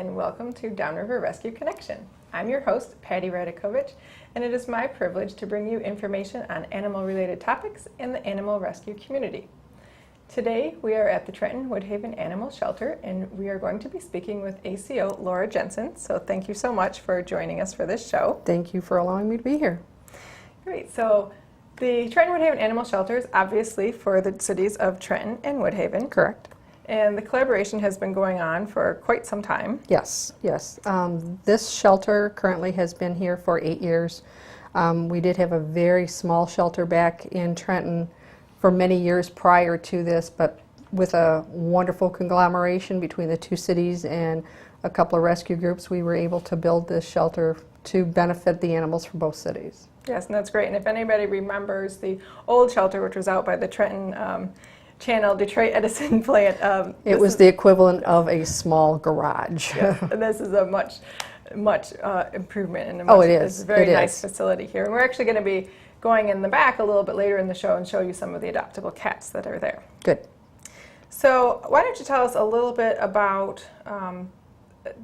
and welcome to Downriver Rescue Connection. I'm your host, Patty Radikovich, and it is my privilege to bring you information on animal-related topics in the animal rescue community. Today, we are at the Trenton Woodhaven Animal Shelter, and we are going to be speaking with ACO Laura Jensen. So thank you so much for joining us for this show. Thank you for allowing me to be here. Great. So the Trenton Woodhaven Animal Shelter is obviously for the cities of Trenton and Woodhaven. Correct. And the collaboration has been going on for quite some time. Yes. This shelter currently has been here for 8 years. We did have a very small shelter back in Trenton for many years prior to this, but with a wonderful conglomeration between the two cities and a couple of rescue groups, we were able to build this shelter to benefit the animals from both cities. Yes, and that's great. And if anybody remembers the old shelter, which was out by the Trenton Channel Detroit Edison plant. It was the equivalent of a small garage. Yes, and this is a much improvement and it's a very nice facility here. And we're actually going to be going in the back a little bit later in the show and show you some of the adoptable cats that are there. Good. So why don't you tell us a little bit about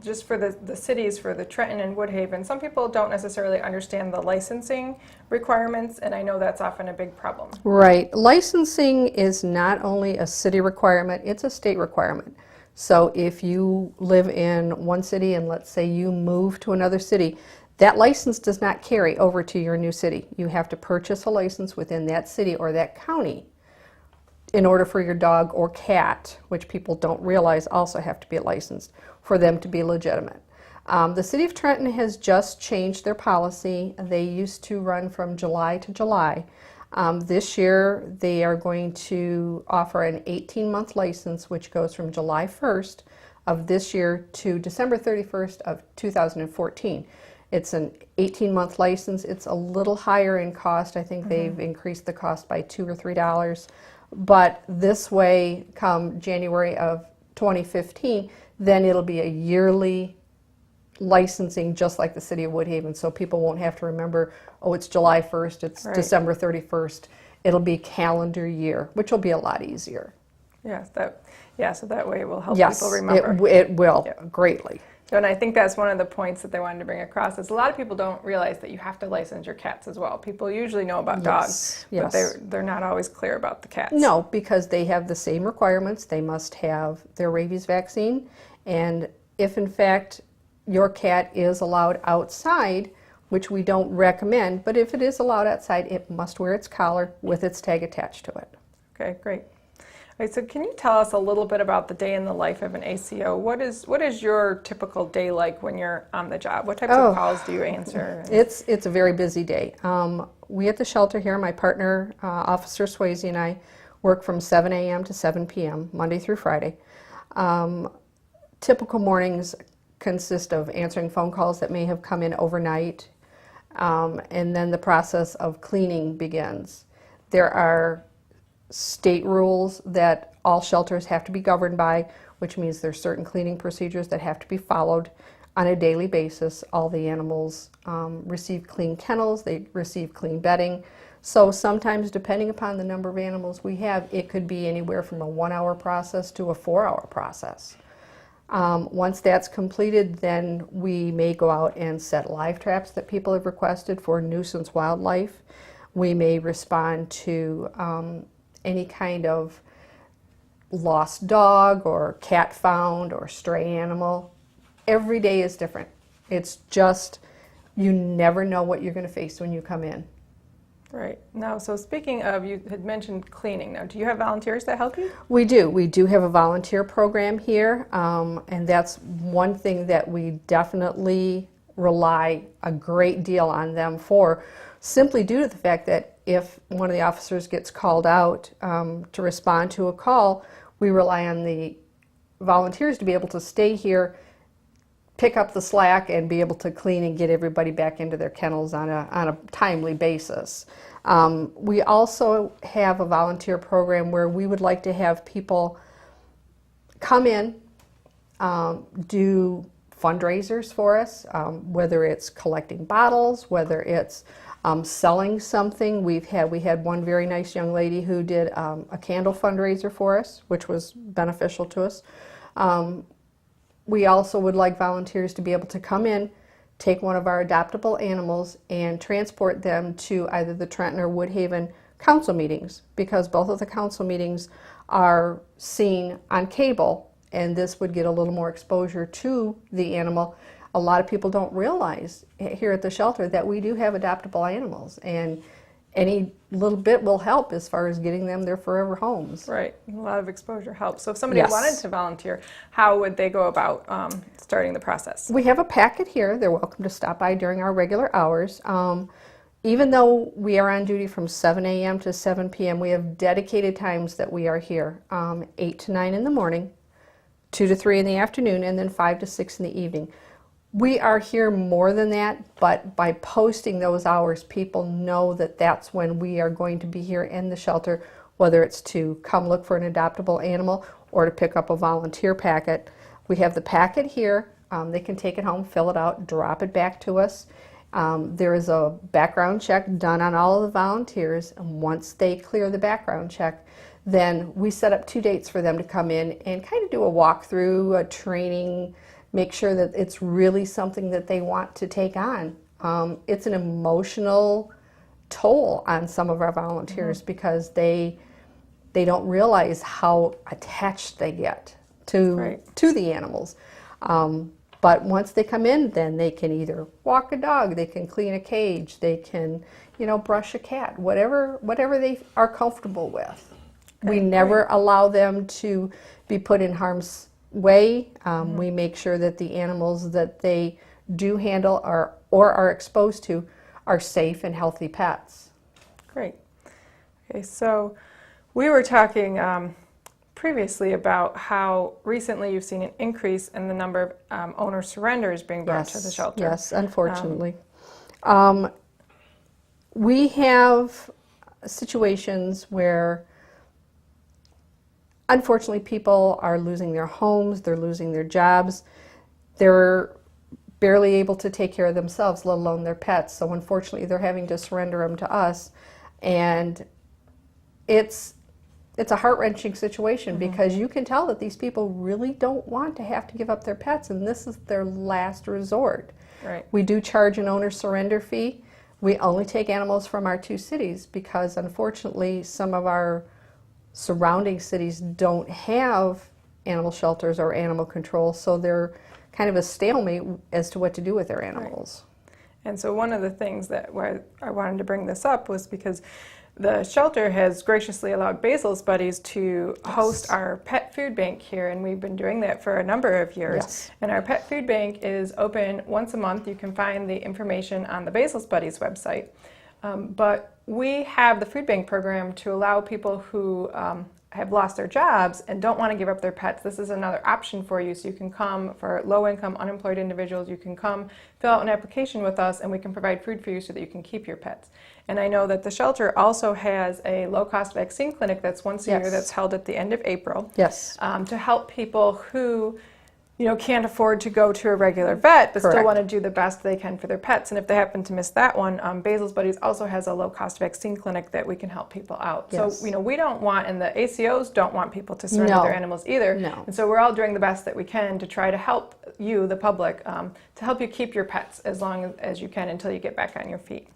just for the cities, for the Trenton and Woodhaven. Some people don't necessarily understand the licensing requirements, and I know that's often a big problem. Right. Licensing is not only a city requirement, it's a state requirement. So if you live in one city and let's say you move to another city, that license does not carry over to your new city. You have to purchase a license within that city or that county in order for your dog or cat, which people don't realize also have to be licensed, for them to be legitimate. The City of Trenton has just changed their policy. They used to run from July to July. This year they are going to offer an 18-month license which goes from July 1st of this year to December 31st of 2014. It's an 18-month license. It's a little higher in cost. I think they've increased the cost by $2 or $3. But this way, come January of 2015, then it'll be a yearly licensing just like the City of Woodhaven, so people won't have to remember, oh, it's July 1st, it's right. December 31st. It'll be calendar year, which will be a lot easier. Yes, so that way it will help people remember. It will greatly. And I think that's one of the points that they wanted to bring across is a lot of people don't realize that you have to license your cats as well. People usually know about dogs, but they're not always clear about the cats. No, because they have the same requirements. They must have their rabies vaccine, and if in fact your cat is allowed outside, which we don't recommend, but if it is allowed outside, it must wear its collar with its tag attached to it. Okay, great. All right, so can you tell us a little bit about the day in the life of an ACO? What is your typical day like when you're on the job? What types of calls do you answer? It's a very busy day. We at the shelter here, my partner, Officer Swayze, and I work from 7 a.m. to 7 p.m., Monday through Friday. Typical mornings consist of answering phone calls that may have come in overnight, and then the process of cleaning begins. There are state rules that all shelters have to be governed by, which means there's certain cleaning procedures that have to be followed on a daily basis. All the animals receive clean kennels, they receive clean bedding. So sometimes, depending upon the number of animals we have, it could be anywhere from a 1-hour process to a 4-hour process. Once that's completed, then we may go out and set live traps that people have requested for nuisance wildlife. We may respond to any kind of lost dog or cat found or stray animal. Every day is different. It's just, you never know what you're going to face when you come in. Right. Now, so speaking of, you had mentioned cleaning. Now, do you have volunteers that help you? We do. We do have a volunteer program here, and that's one thing that we definitely rely a great deal on them for, simply due to the fact that if one of the officers gets called out to respond to a call, we rely on the volunteers to be able to stay here, pick up the slack, and be able to clean and get everybody back into their kennels on a timely basis. We also have a volunteer program where we would like to have people come in, do fundraisers for us, whether it's collecting bottles, whether it's selling something. We had one very nice young lady who did a candle fundraiser for us, which was beneficial to us. we also would like volunteers to be able to come in, take one of our adoptable animals and transport them to either the Trenton or Woodhaven council meetings, because both of the council meetings are seen on cable, and this would get a little more exposure to the animal. A lot of people don't realize here at the shelter that we do have adoptable animals, and any little bit will help as far as getting them their forever homes. Right, a lot of exposure helps. So if somebody Yes. wanted to volunteer, how would they go about starting the process? We have a packet here. They're welcome to stop by during our regular hours. Even though we are on duty from 7 a.m. to 7 p.m., we have dedicated times that we are here, 8 to 9 in the morning, 2 to 3 in the afternoon, and then 5 to 6 in the evening. We are here more than that, but by posting those hours, people know that that's when we are going to be here in the shelter, whether it's to come look for an adoptable animal or to pick up a volunteer packet. We have the packet here. They can take it home, fill it out, drop it back to us. There is a background check done on all of the volunteers, and once they clear the background check, then we set up 2 dates for them to come in and kind of do a walkthrough, a training, make sure that it's really something that they want to take on. It's an emotional toll on some of our volunteers because they don't realize how attached they get to the animals. But once they come in, then they can either walk a dog, they can clean a cage, they can, brush a cat, whatever they are comfortable with. We never allow them to be put in harm's way. We make sure that the animals that they do handle or are exposed to are safe and healthy pets. Great. Okay, so we were talking previously about how recently you've seen an increase in the number of owner surrenders being brought to the shelter. Yes, unfortunately. We have situations where unfortunately people are losing their homes, they're losing their jobs, they're barely able to take care of themselves, let alone their pets. So unfortunately they're having to surrender them to us, and it's a heart-wrenching situation because you can tell that these people really don't want to have to give up their pets, and this is their last resort. Right. We do charge an owner surrender fee. We only take animals from our 2 cities because unfortunately some of our surrounding cities don't have animal shelters or animal control, so they're kind of a stalemate as to what to do with their animals. Right. And so one of the things that why I wanted to bring this up was because the shelter has graciously allowed Basil's Buddies to host our pet food bank here, and we've been doing that for a number of years. Yes. And our pet food bank is open once a month. You can find the information on the Basil's Buddies website. But we have the food bank program to allow people who have lost their jobs and don't want to give up their pets. This is another option for you. So you can come, for low-income, unemployed individuals, you can come, fill out an application with us, and we can provide food for you so that you can keep your pets. And I know that the shelter also has a low-cost vaccine clinic that's once a year that's held at the end of April. Yes. To help people who can't afford to go to a regular vet, but still want to do the best they can for their pets. And if they happen to miss that one, Basil's Buddies also has a low-cost vaccine clinic that we can help people out. Yes. So, we don't want, and the ACOs don't want people to surrender their animals either. No. And so we're all doing the best that we can to try to help you, the public, to help you keep your pets as long as you can until you get back on your feet.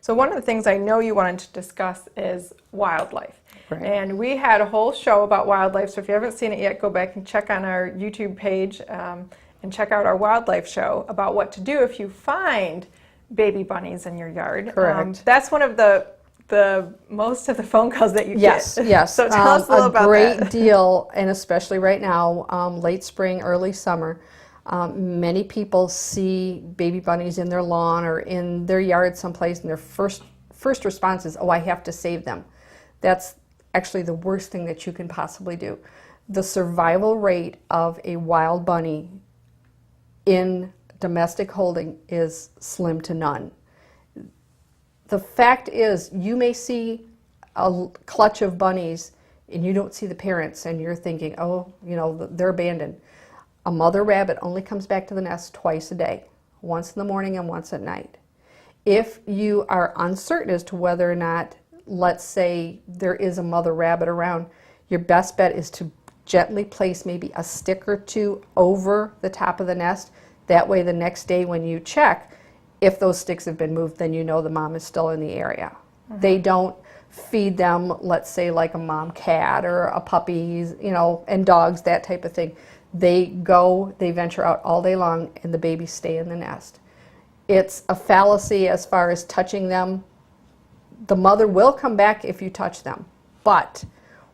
So one of the things I know you wanted to discuss is wildlife. Right. And we had a whole show about wildlife, so if you haven't seen it yet, go back and check on our YouTube page and check out our wildlife show about what to do if you find baby bunnies in your yard. Correct. That's one of the most of the phone calls that you get. Yes. So tell us a little about that. A great deal, and especially right now, late spring, early summer, many people see baby bunnies in their lawn or in their yard someplace, and their first response is, "Oh, I have to save them." That's actually the worst thing that you can possibly do. The survival rate of a wild bunny in domestic holding is slim to none. The fact is, you may see a clutch of bunnies and you don't see the parents, and you're thinking, oh, they're abandoned. A mother rabbit only comes back to the nest twice a day, once in the morning and once at night. If you are uncertain as to whether or not, let's say, there is a mother rabbit around, your best bet is to gently place maybe a stick or two over the top of the nest. That way the next day when you check, if those sticks have been moved, then you know the mom is still in the area. They don't feed them, let's say, like a mom cat or a puppies, you know, and dogs, that type of thing. They go, they venture out all day long, and the babies stay in the nest. It's a fallacy as far as touching them. The mother will come back if you touch them, but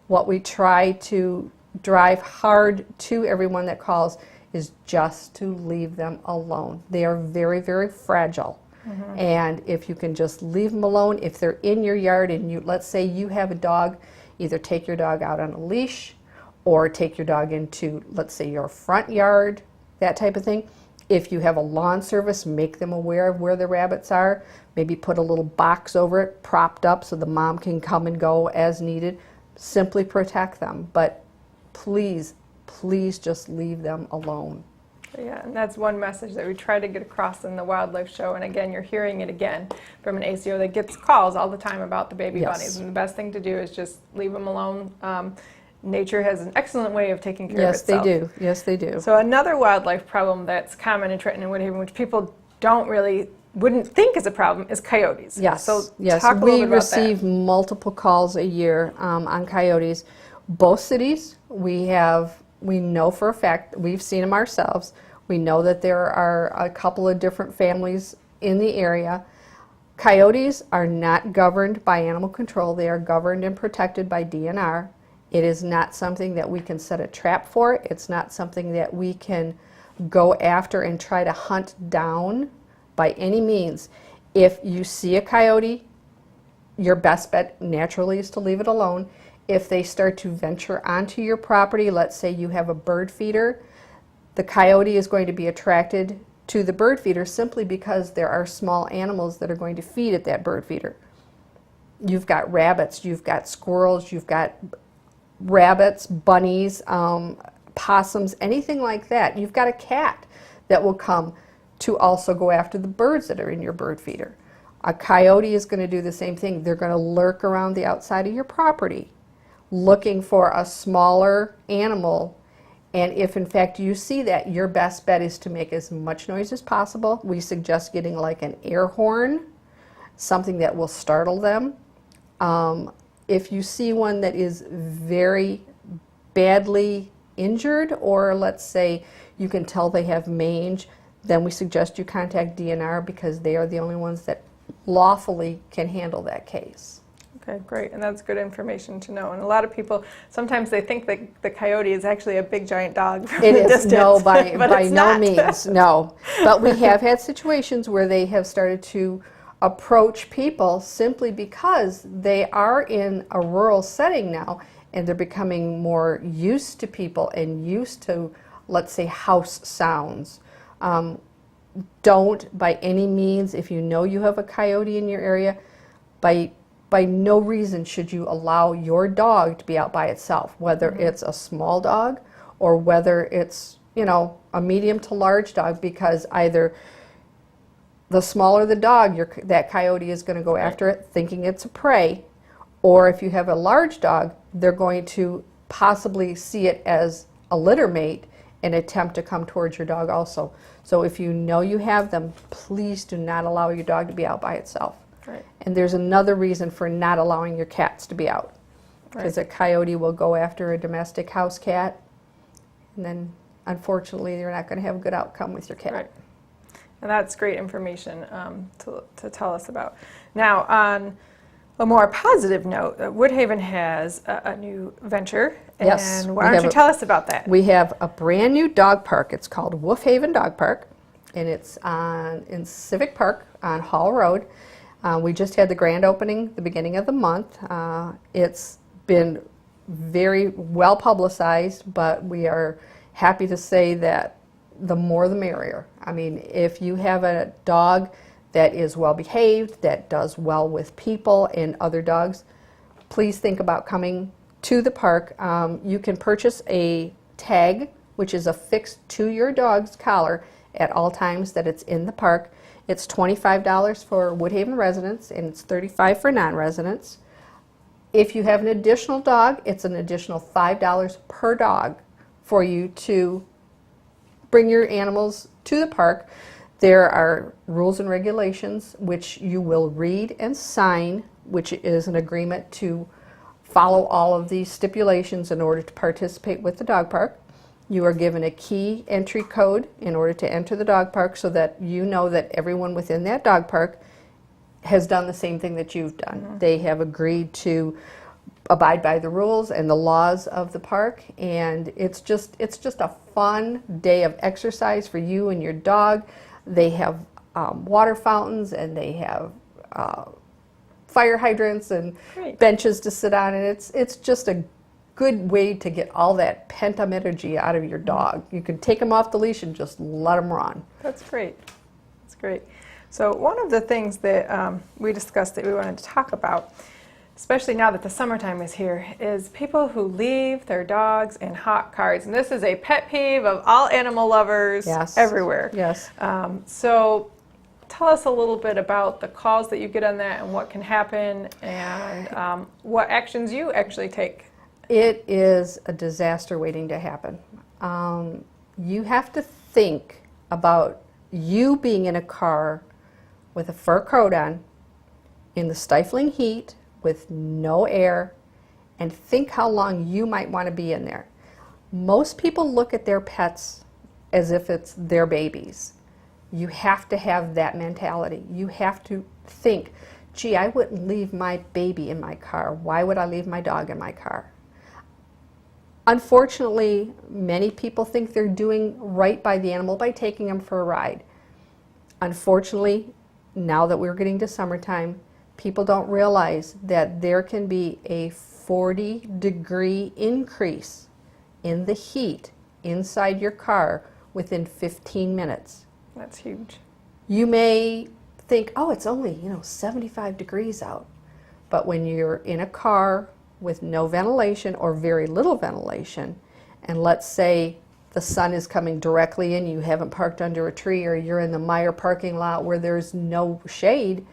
what we try to drive hard to everyone that calls is just to leave them alone. They are very, very fragile. And if you can just leave them alone, if they're in your yard and you, let's say you have a dog, either take your dog out on a leash or take your dog into, let's say, your front yard, that type of thing. If you have a lawn service, make them aware of where the rabbits are. Maybe put a little box over it, propped up, so the mom can come and go as needed. Simply protect them, but please, please just leave them alone. Yeah, and that's one message that we try to get across in the wildlife show. And again, you're hearing it again from an ACO that gets calls all the time about the baby bunnies. And the best thing to do is just leave them alone. Nature has an excellent way of taking care of itself. Yes, they do. Yes, they do. So another wildlife problem that's common in Trenton and Woodhaven, which people wouldn't think is a problem, is coyotes. Yes, So yes. talk a little We bit about receive that. multiple calls a year on coyotes. Both cities, we know for a fact, we've seen them ourselves. We know that there are a couple of different families in the area. Coyotes are not governed by animal control. They are governed and protected by DNR. It is not something that we can set a trap for. It's not something that we can go after and try to hunt down by any means. If you see a coyote, your best bet naturally is to leave it alone. If they start to venture onto your property, let's say you have a bird feeder, the coyote is going to be attracted to the bird feeder simply because there are small animals that are going to feed at that bird feeder. You've got rabbits, you've got squirrels, you've got rabbits, bunnies, possums, anything like that. You've got a cat that will come to also go after the birds that are in your bird feeder. A coyote is going to do the same thing. They're going to lurk around the outside of your property looking for a smaller animal. And if in fact you see that, your best bet is to make as much noise as possible. We suggest getting like an air horn, something that will startle them. If you see one that is very badly injured, or let's say you can tell they have mange, then we suggest you contact DNR because they are the only ones that lawfully can handle that case. Okay, great, and that's good information to know. And a lot of people, sometimes they think that the coyote is actually a big giant dog from the distance. No, by no not. means, no. But we have had situations where they have started to approach people simply because they are in a rural setting now, and they're becoming more used to people and used to, let's say, house sounds. Don't, by any means, if you know you have a coyote in your area, by no reason should you allow your dog to be out by itself, whether it's a small dog or whether it's, you know, a medium to large dog, because either the smaller the dog, that coyote is going to go after it thinking it's a prey, or if you have a large dog, they're going to possibly see it as a litter mate and attempt to come towards your dog also. So if you know you have them, please do not allow your dog to be out by itself. Right. And there's another reason for not allowing your cats to be out. Because a coyote will go after a domestic house cat, and then unfortunately you're not going to have a good outcome with your cat. Right. And that's great information to tell us about. Now, on a more positive note, Woodhaven has a new venture. Yes. And why don't you tell us about that? We have a brand new dog park. It's called Woodhaven Dog Park, and it's in Civic Park on Hall Road. We just had the grand opening the beginning of the month. It's been very well publicized, but we are happy to say that the more the merrier. I mean, if you have a dog that is well behaved, that does well with people and other dogs, please think about coming to the park. You can purchase a tag, which is affixed to your dog's collar at all times that it's in the park. It's $25 for Woodhaven residents, and it's $35 for non-residents. If you have an additional dog, it's an additional $5 per dog for you to bring your animals to the park. There are rules and regulations which you will read and sign, which is an agreement to follow all of these stipulations in order to participate with the dog park. You are given a key entry code in order to enter the dog park so that you know that everyone within that dog park has done the same thing that you've done. Mm-hmm. They have agreed to abide by the rules and the laws of the park, and it's just a fun day of exercise for you and your dog. They have water fountains, and they have fire hydrants and Great. benches to sit on, and it's just a good way to get all that pent-up energy out of your dog. You can take them off the leash and just let them run. That's great. That's great. So one of the things that we discussed that we wanted to talk about, especially now that the summertime is here, is people who leave their dogs in hot cars. And this is a pet peeve of all animal lovers everywhere. Yes. So tell us a little bit about the calls that you get on that and what can happen, and what actions you actually take. It is a disaster waiting to happen. You have to think about you being in a car with a fur coat on, in the stifling heat, with no air, and think how long you might want to be in there. Most people look at their pets as if it's their babies. You have to have that mentality. You have to think, gee, I wouldn't leave my baby in my car. Why would I leave my dog in my car? Unfortunately, many people think they're doing right by the animal by taking them for a ride. Unfortunately, now that we're getting to summertime, people don't realize that there can be a 40-degree increase in the heat inside your car within 15 minutes. That's huge. You may think, oh, it's only 75 degrees out. But when you're in a car with no ventilation or very little ventilation, and let's say the sun is coming directly in, you haven't parked under a tree, or you're in the Meijer parking lot where there's no shade,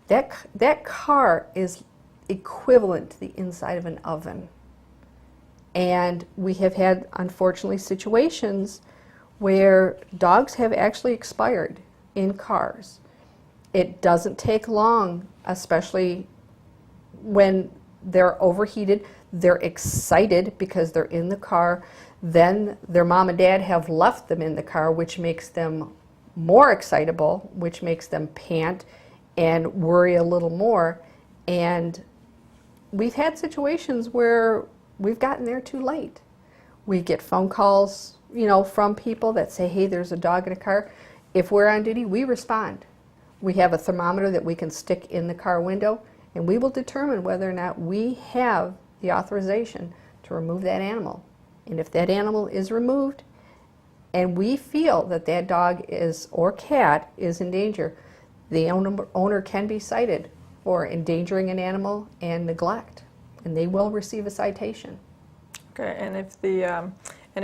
that car is equivalent to the inside of an oven. And we have had, unfortunately, situations where dogs have actually expired in cars. It doesn't take long, especially when they're overheated. They're excited because they're in the car. Then their mom and dad have left them in the car, which makes them more excitable, which makes them pant and worry a little more. And we've had situations where we've gotten there too late. We get phone calls, from people that say, hey, there's a dog in a car. If we're on duty, we respond. We have a thermometer that we can stick in the car window, and we will determine whether or not we have the authorization to remove that animal. And if that animal is removed and we feel that that dog or cat is in danger, the owner can be cited for endangering an animal and neglect, and they will receive a citation. Okay, and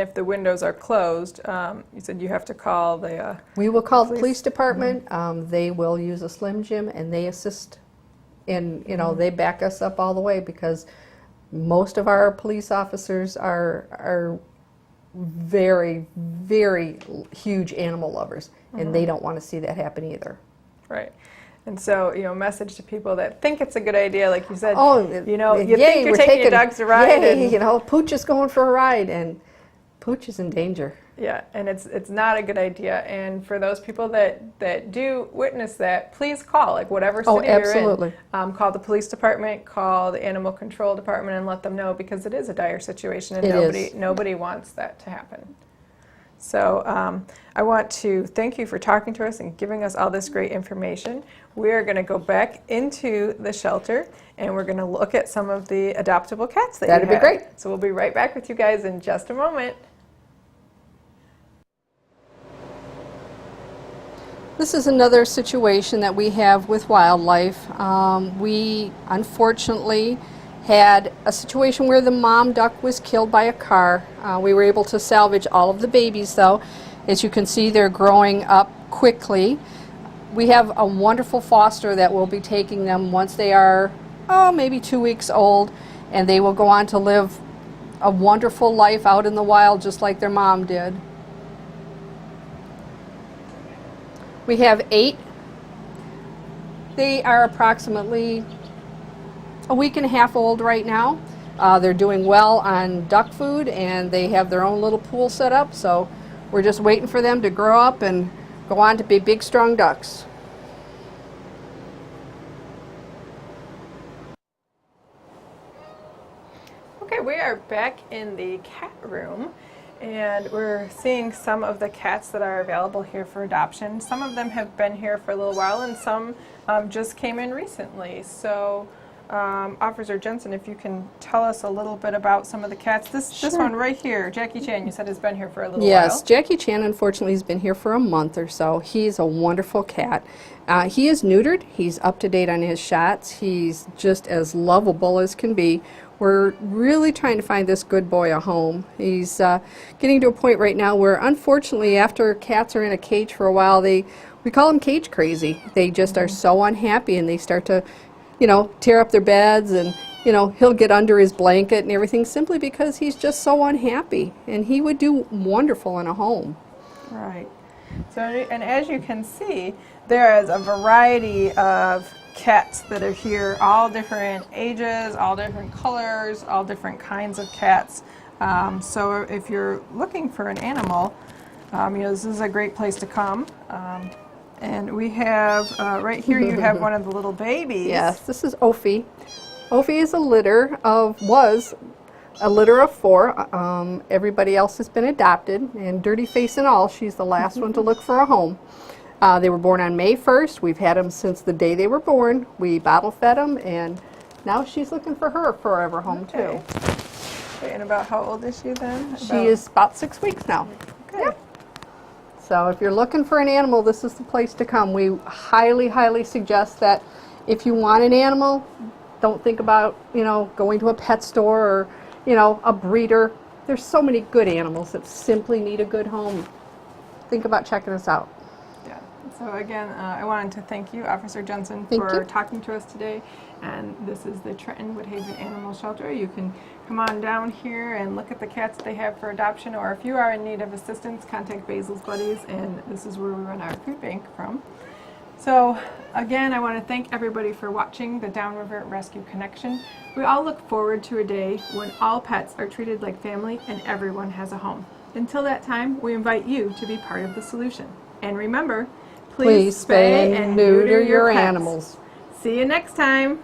if the windows are closed, you said you have to call the we will call the police department. Mm-hmm. They will use a Slim Jim, and they assist in, mm-hmm. they back us up all the way, because most of our police officers are very, very huge animal lovers, mm-hmm. and they don't want to see that happen either. Right. And so, message to people that think it's a good idea, like you said, you yay, think you're taking your dogs a ride. Yay, Pooch is going for a ride, and Pooch is in danger. Yeah, and it's not a good idea. And for those people that do witness that, please call, whatever city you're in. Call the police department, call the animal control department, and let them know, because it is a dire situation, and nobody wants that to happen. So I want to thank you for talking to us and giving us all this great information. We are going to go back into the shelter, and we're going to look at some of the adoptable cats that That'd be great. So we'll be right back with you guys in just a moment. This is another situation that we have with wildlife. We unfortunately had a situation where the mom duck was killed by a car. We were able to salvage all of the babies, though. As you can see, they're growing up quickly. We have a wonderful foster that will be taking them once they are maybe 2 weeks old, and they will go on to live a wonderful life out in the wild just like their mom did. We have 8. They are approximately a week and a half old right now. They're doing well on duck food, and they have their own little pool set up, so we're just waiting for them to grow up and go on to be big, strong ducks. Okay, we are back in the cat room, and we're seeing some of the cats that are available here for adoption. Some of them have been here for a little while, and some just came in recently. So, Officer Jensen, if you can tell us a little bit about some of the cats. This one right here, Jackie Chan, you said has been here for a little while. Yes, Jackie Chan unfortunately has been here for a month or so. He's a wonderful cat. He is neutered. He's up to date on his shots. He's just as lovable as can be. We're really trying to find this good boy a home. He's getting to a point right now where, unfortunately, after cats are in a cage for a while, we call them cage crazy. They just are so unhappy, and they start to, tear up their beds, and, he'll get under his blanket and everything simply because he's just so unhappy. And he would do wonderful in a home. Right. So, and as you can see, there is a variety of cats that are here, all different ages, all different colors, all different kinds of cats. So if you're looking for an animal, this is a great place to come. And we have, right here you have one of the little babies. Yes, this is Ophi. Ophi is was a litter of 4. Everybody else has been adopted, and dirty face and all, she's the last one to look for a home. They were born on May 1st. We've had them since the day they were born. We bottle fed them, and now she's looking for her forever home too. Okay, and about how old is she then? She is about 6 weeks now. Okay. Yeah. So if you're looking for an animal, this is the place to come. We highly, highly suggest that if you want an animal, don't think about, going to a pet store or, a breeder. There's so many good animals that simply need a good home. Think about checking us out. Yeah. So again, I wanted to thank you, Officer Jensen, Thank for you. talking to us today. And this is the Trenton Woodhaven Animal Shelter. You can come on down here and look at the cats they have for adoption, or if you are in need of assistance, contact Basil's Buddies, and this is where we run our food bank from. So again, I want to thank everybody for watching the Downriver Rescue Connection. We all look forward to a day when all pets are treated like family and everyone has a home. Until that time, we invite you to be part of the solution. And remember, please spay and neuter your animals. See you next time.